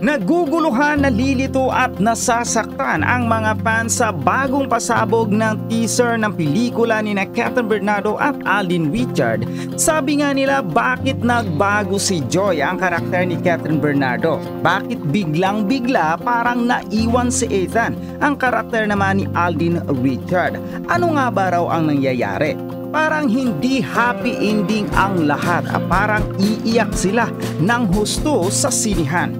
Naguguluhan, nalilito at nasasaktan ang mga fans sa bagong pasabog ng teaser ng pelikula ni Kathryn Bernardo at Alden Richard. Sabi nga nila, bakit nagbago si Joy, ang karakter ni Kathryn Bernardo? Bakit biglang-bigla parang naiwan si Ethan, ang karakter naman ni Alden Richard? Ano nga ba raw ang nangyayari? Parang hindi happy ending ang lahat, parang iiyak sila ng husto sa sinihan.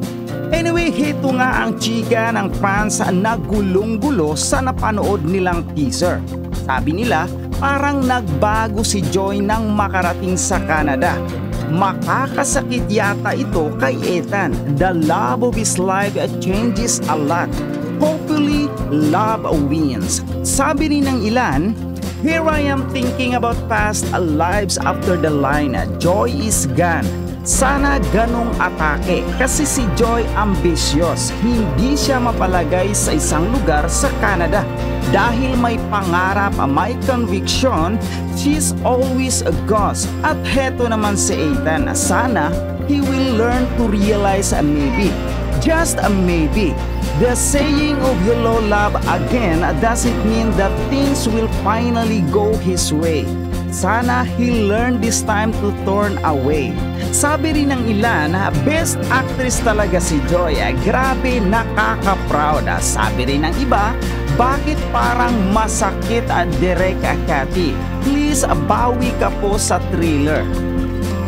Anyway, heto nga ang chika ng fans na gulong-gulo sa napanood nilang teaser. Sabi nila, parang nagbago si Joy nang makarating sa Canada. Makakasakit yata ito kay Ethan. The love of his life changes a lot. Hopefully, love wins. Sabi rin ng ilan, here I am thinking about past lives after the line, Joy is gone. Sana ganong atake kasi si Joy ambitious. Hindi siya mapalagay sa isang lugar sa Canada. Dahil may pangarap, may conviction, she's always a ghost. At heto naman si Ethan, sana he will learn to realize maybe, just a maybe, the saying of hello love again doesn't mean that things will finally go his way. Sana he'll learn this time to turn away. Sabi rin ng ilan, best actress talaga si Joy. Grabe, nakaka-proud. Sabi rin ng iba, bakit parang masakit Direk Cathy? Please bawi ka po sa thriller.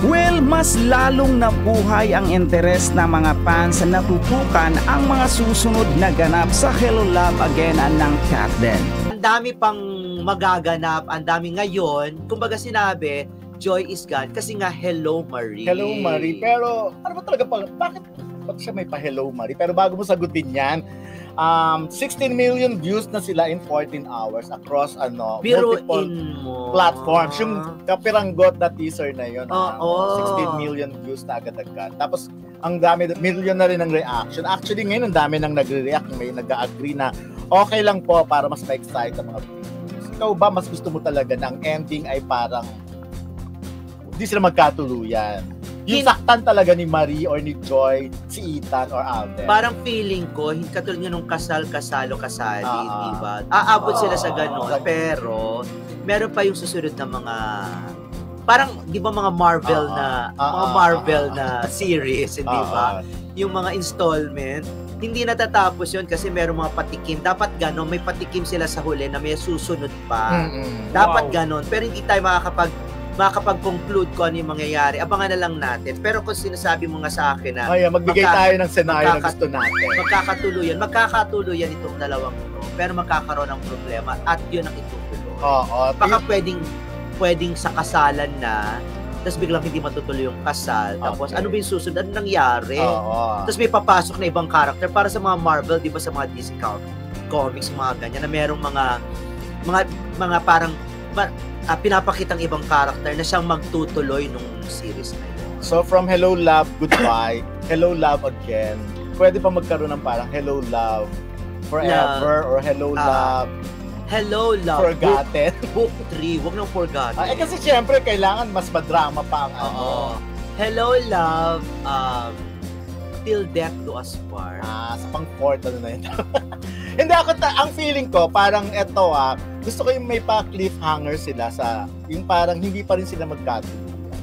Well, mas lalong nabuhay ang interes ng mga fans na tutukan ang mga susunod na ganap sa Hello Love Again ng Kathryn. Ang dami pang magaganap, ang dami ngayon. Kumbaga sinabi, Joy is gone kasi nga Hello Marie. Hello Marie, pero ano ba talaga bakit siya may pa-Hello Marie? Pero bago mo sagutin yan, 16 million views na sila in 14 hours across multiple platforms. Yung kapiranggot na teaser na yun, 16 million views na agad-agad. Tapos ang dami, million na rin ng reaction. Actually ngayon ang dami nang nagre-react, may nag-agree na okay lang po para mas ma-excite ang mga viewers. Ikaw ba mas gusto mo talaga na ang ending ay parang hindi sila magkatuluyan? Yung saktan talaga ni Marie or ni Joy, si Ethan or Alden. Parang feeling ko, katulad nyo nung kasal-kasalo-kasali, diba? Aabot sila sa gano'n, pero meron pa yung susunod na mga, parang, di ba mga Marvel na series, di ba? Yung mga installment, hindi natatapos yun kasi meron mga patikim. Dapat gano'n, may patikim sila sa huli na may susunod pa. Dapat gano'n, pero hindi tayo makakapag-conclude kung ano yung mangyayari. Abangan na lang natin. Pero kung sinasabi mo nga sa akin na magbigay tayo ng scenario na gusto natin. Magkakatuluyan itong dalawang ito. Pero magkakaroon ng problema at yun ang itutuloy. Baka pwedeng sa kasalan na, tapos biglang hindi matutuloy yung kasal. Tapos ano ba yung susunod? Ano nangyari? Tapos may papasok na ibang character para sa mga Marvel, di ba, sa mga DC comics, mga ganyan, na merong mga parang pinapakitang ibang character na siyang magtutuloy nung series na yun. So from Hello Love Goodbye, Hello Love Again, pwede pa magkaroon ng parang Hello Love Forever or Hello Love Forgotten. Book 3, wag nang Forgotten. Kasi syempre kailangan mas madrama pa ang Hello Love Till Death Do Us Part. Sa pang-4 na yun. Hindi ang feeling ko parang eto gusto ko yung may pa-cliffhanger sila sa yung parang hindi pa rin sila magkatuluyan.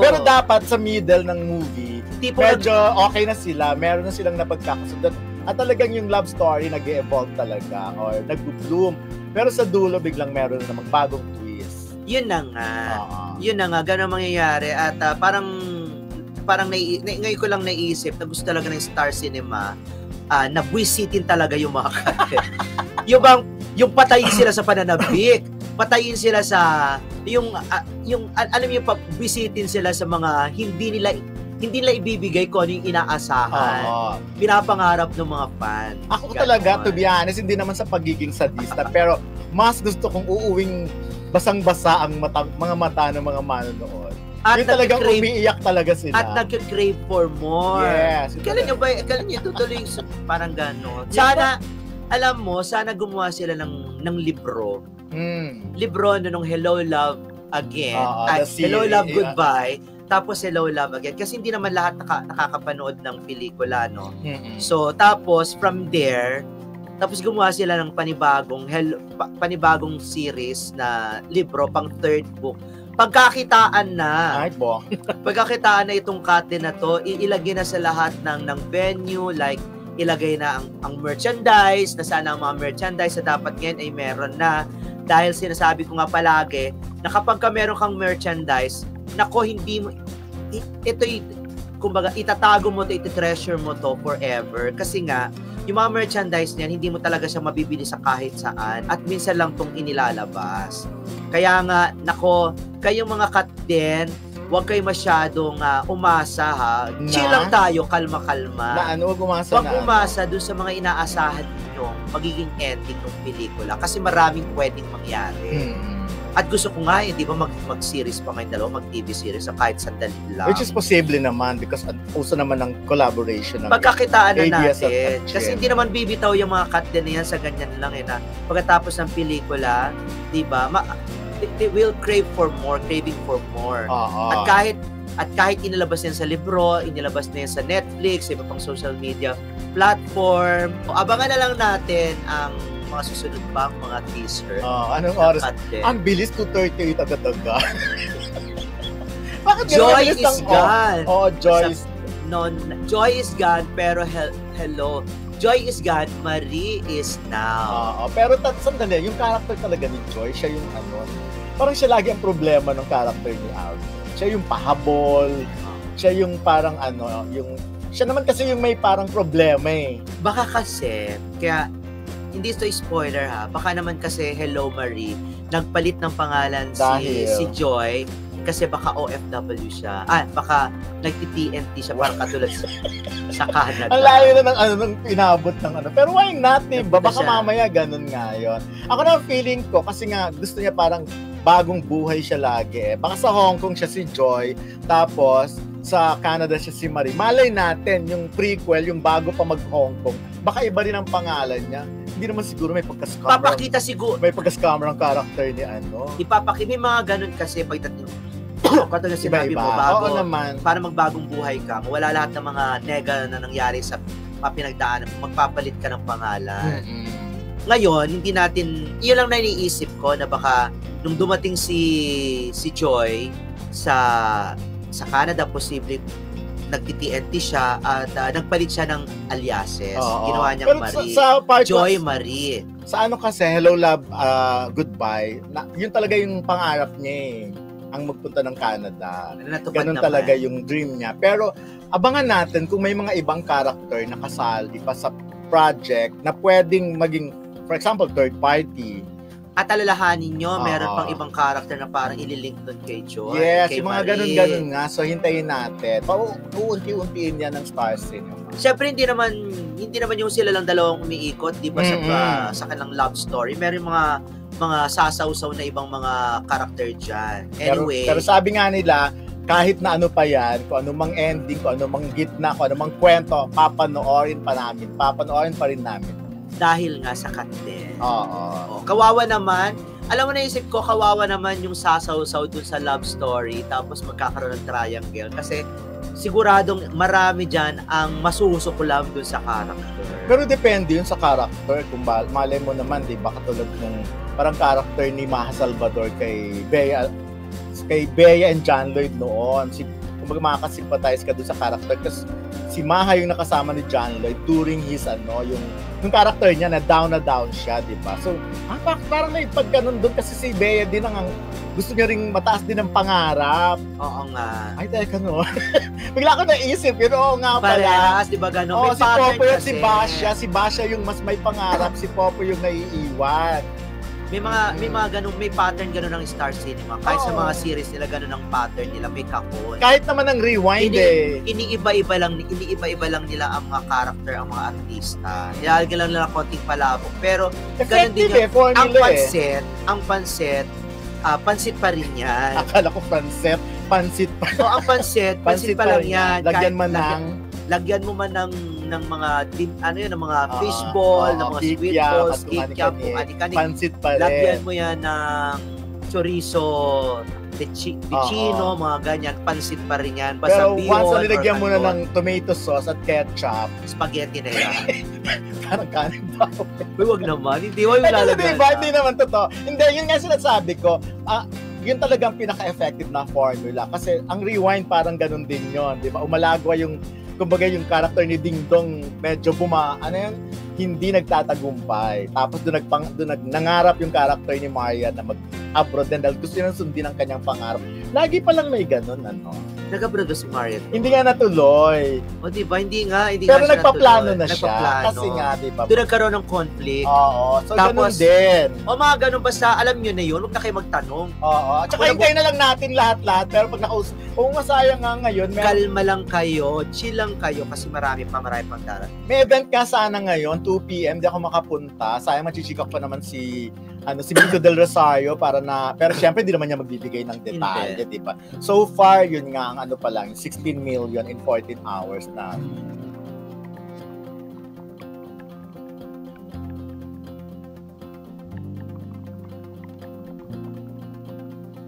Pero dapat sa middle ng movie, medyo okay na sila, meron na silang napagkakasundan at talagang yung love story nag-evolve talaga or nag-bloom. Pero sa dulo biglang meron na namang bagong twist. Yun na nga, ganun mangyayari at parang ngayon ko lang naisip na gusto talaga ng Star Cinema na buwisitin talaga yung mga karakter. yung patayin sila sa pananabik, patayin sila sa yung alam niyo, buwisitin sila sa mga hindi nila ibibigay kung ano yung inaasahan. Pinapangarap ng mga fan. Ako talaga, to be honest, hindi naman sa pagiging sadista, pero mas gusto kong uuwing basang-basa ang mga mata ng mga manonood. At yung talagang umiiyak talaga sila. At nag-crave for more. Yes. Kailan nyo tutuloy parang gano'n? Sana, alam mo, sana gumawa sila ng libro. Libro nung Hello Love Again at Hello Love Goodbye Tapos Hello Love Again. Kasi hindi naman lahat nakakapanood ng pelikula, no? Mm-mm. So, tapos from there, tapos gumawa sila ng panibagong series na libro, pang third book. Pagkakitaan na. Ay, po. Pagkakitaan na itong Katde na to, ilagay na sa lahat ng venue, like ilagay na ang merchandise, na sana ang mga merchandise na dapat ngayon ay meron na. Dahil sinasabi ko nga palagi, na kapag ka meron kang merchandise, nako, hindi mo, ito'y, kumbaga, itatago mo to, iti-treasure mo to forever. Kasi nga, yung mga merchandise niyan, hindi mo talaga siya mabibili sa kahit saan. At minsan lang tong inilalabas. Kaya nga, nako, kayong mga Katden, huwag kayo masyadong umasa, ha. Chill lang tayo, kalma-kalma. Na ano, huwag umasa Huwag umasa dun sa mga inaasahan ninyong magiging ending ng pelikula. Kasi maraming pwedeng mangyari. At gusto ko nga, di ba, mag-series pa ngayon dalawa, mag-TV series, kahit sandali lang. Which is possible naman because uso naman ng collaboration. Pagkakitaan na ABS natin. Kasi hindi naman bibitaw yung mga Katden na yan sa ganyan lang, na pagkatapos ng pelikula, di ba, they will crave for more, craving for more. At kahit inilabas yan sa libro, inilabas na yan sa Netflix, iba pang social media platform, abangan na lang natin ang mga susunod pang mga teaser. Anong oras? Katden. Ang bilis, 2:38 agad-agad. Bakit Joy is gone. Joy is... No, Joy is gone, pero hello. Joy is gone, Marie is now. Pero sandali, yung character talaga ni Joy, siya yung parang siya lagi ang problema ng character ni Alvin. Siya yung pahabol, siya yung parang siya naman kasi yung may parang problema eh. Baka kasi, kaya hindi ito spoiler ha, baka naman kasi Hello Marie, nagpalit ng pangalan si Joy kasi baka OFW siya. Baka nagti-TNT siya parang katulad sa Canada. Ang layo na ng inabot ng Pero why not, diba? Baka mamaya ganun nga yun. Ako na feeling ko, kasi nga gusto niya parang bagong buhay siya lagi eh. Baka sa Hong Kong siya si Joy, tapos sa Canada siya si Marie. Malay natin, yung prequel, yung bago pa mag-Hong Kong, baka iba rin ang pangalan niya. Hindi naman siguro may pagka-scammer. Papakita siguro. May pagka-scammer ang character ni May mga ganun kasi pagdating katulad sinabi mo, bago, naman. para magbagong buhay ka, wala lahat ng mga nega na nangyari sa pinagdaanan, magpapalit ka ng pangalan. Ngayon, hindi natin, yun lang na iniisip ko na baka nung dumating si Joy sa Canada, posible nagti-TNT siya at nagpalit siya ng aliases. Ginawa niyang Marie. Joy Marie. Sa kasi, Hello Love, Goodbye, yun talaga yung pangarap niya eh. Ang magpunta ng Canada. Ganun talaga yung dream niya. Pero abangan natin kung may mga ibang character na kasali pa sa project na pwedeng maging, for example, third party. At alalahanin nyo, meron pang ibang character na parang ililink doon kay Joy. Yes, kay yung mga ganun-ganun nga. So, hintayin natin. Uunti-untiin yan ng Star Cinema. Siyempre, hindi naman yung sila lang dalawang umiikot, di ba, sa kanilang love story. Meron mga sasawsaw na ibang mga character dyan. Anyway. Pero sabi nga nila, kahit na ano pa yan, kung anumang ending, kung anumang gitna, kung anumang kwento, papanoorin pa rin namin. Dahil nga sa Katden. Kawawa naman. Alam mo, naisip ko, kawawa naman yung sasaw-saw dun sa love story tapos magkakaroon ng triangle. Kasi siguradong marami dyan ang masusukulam dun sa character. Pero depende yun sa character. Kung malay mo naman, di ba, katulad ng parang character ni Maha Salvador kay Bea and John Lloyd noon. Kung makakasimpatize ka doon sa character kasi si Maha yung nakasama ni John Lloyd during his yung character niya na down siya, di ba? So, parang may pagkanon doon kasi si Bea din gusto niya ring mataas din ang pangarap. Oo nga. Ay, teka bigla ko naisip, oo nga pala. Parehas, di ba gano'n? Si Popo yun, si Basha yung mas may pangarap, si Popo yung naiiwan. May mga ganun, may pattern ganun ng Star Cinema. Kahit sa mga series nila ganun ang pattern nila, may kakon. Kahit naman ang rewind iniiba-iba lang nila ang mga character, ang mga artista. Nilalagyan lang nila konting palabok. Pero ganun din yung, ang pansit, pansit pa rin yan. Akala ko pansit pa. So, ang pansit pa lang yan. Lagyan mo man ng mga ng mga fishball, ng mga sweet balls, kikiam, kung ani-kani. Pansit pa rin. Lagyan mo yan ng chorizo Ticino, mga ganyan, pansit pa rin yan. Basta Pero once na nilagyan mo na ng tomato sauce at ketchup, spaghetti na yan. parang kanin pa. Huwag naman, hindi mo yung Pero lalagyan. diba, hindi naman totoo. Hindi, yun nga sinasabi ko, yun talagang pinaka-effective na formula. Kasi ang rewind parang ganun din yun. Diba? Umalagwa yung, kumbaga yung character ni Ding Dong, medyo hindi nagtatagumpay. Tapos doon nangarap yung character ni Maria na mag-abroad din dahil gusto niyang sundin ang kanyang pangarap. Lagi palang may ganun, Nag-abroad ba si Mario? Hindi nga natuloy. O diba, hindi nga Pero siya nagpaplano natuloy. na siya. Nagpaplano. Kasi nga, diba? Doon nagkaroon ng conflict. Oo. So, Tapos, ganun din. O mga ganun, basta alam nyo na yun, huwag na kayo magtanong. Oo. At saka hintayin na lang natin lahat-lahat. Pero pag kung masayang nga ngayon, Kalma lang kayo, chill lang kayo kasi marami pang darating. may event ka sana ngayon, 2 p.m. Di ako makapunta. Sayang machichikak pa naman si Vito Del Rosario pero syempre hindi naman niya magbibigay ng detalye, di ba? So far, yun nga ang pa lang, 16 million in 14 hours na